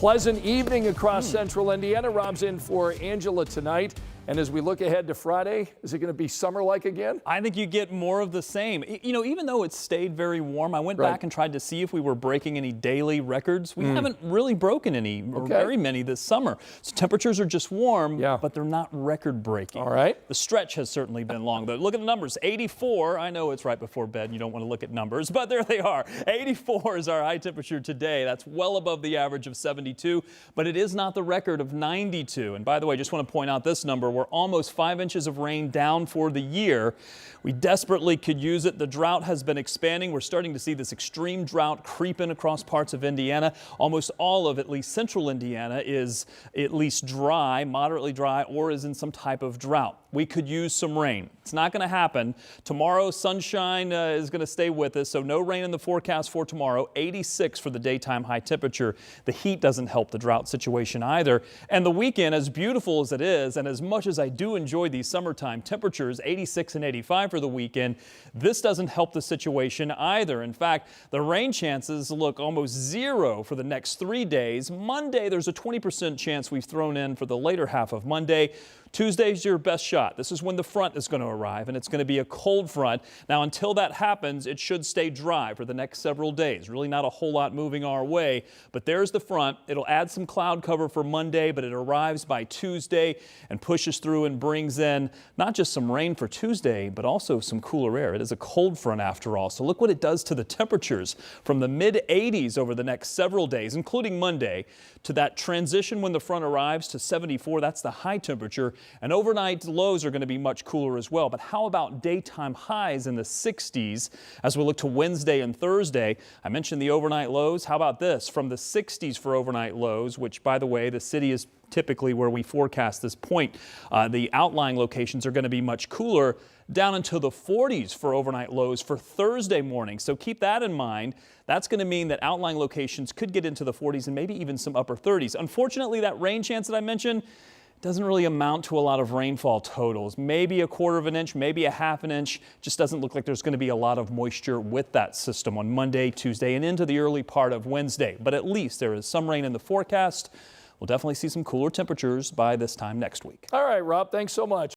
pleasant evening across central Indiana. Robb's in for Angela tonight. And as we look ahead to Friday, is it going to be summer-like again? I think you get more of the same. You know, even though it stayed very warm, I went back and tried to see if we were breaking any daily records. We haven't really broken any, or very many this summer. So temperatures are just warm, but they're not record-breaking. All right. The stretch has certainly been long, though. Look at the numbers. 84. I know it's right before bed and you don't want to look at numbers, but there they are. 84 is our high temperature today. That's well above the average of 72, but it is not the record of 92. And by the way, just want to point out this number. We're almost 5 inches of rain down for the year. We desperately could use it. The drought has been expanding. We're starting to see this extreme drought creeping across parts of Indiana. Almost all of at least central Indiana is at least dry, moderately dry, or is in some type of drought. We could use some rain. It's not going to happen. Tomorrow, sunshine is going to stay with us, so no rain in the forecast for tomorrow. 86 for the daytime high temperature. The heat doesn't help the drought situation either. And the weekend, as beautiful as it is, and as much as I do enjoy these summertime temperatures, 86 and 85 for the weekend, this doesn't help the situation either. In fact, the rain chances look almost zero for the next 3 days. Monday, there's a 20% chance we've thrown in for the later half of Monday. Tuesday's your best shot. This is when the front is going to arrive, and it's going to be a cold front. Now, until that happens, it should stay dry for the next several days. Really not a whole lot moving our way, but there's the front. It'll add some cloud cover for Monday, but it arrives by Tuesday and pushes through and brings in not just some rain for Tuesday, but also some cooler air. It is a cold front after all. So look what it does to the temperatures from the mid-80s over the next several days, including Monday, to that transition when the front arrives to 74. That's the high temperature. And overnight lows are going to be much cooler as well. But how about daytime highs in the 60s as we look to Wednesday and Thursday? I mentioned the overnight lows. How about this? From the 60s for overnight lows, which, by the way, the city is typically where we forecast this point. The outlying locations are going to be much cooler, down into the 40s for overnight lows for Thursday morning. So keep that in mind. That's going to mean that outlying locations could get into the 40s and maybe even some upper 30s. Unfortunately, that rain chance that I mentioned doesn't really amount to a lot of rainfall totals. Maybe a quarter of an inch, maybe a half an inch. Just doesn't look like there's going to be a lot of moisture with that system on Monday, Tuesday, and into the early part of Wednesday. But at least there is some rain in the forecast. We'll definitely see some cooler temperatures by this time next week. All right, Rob, thanks so much.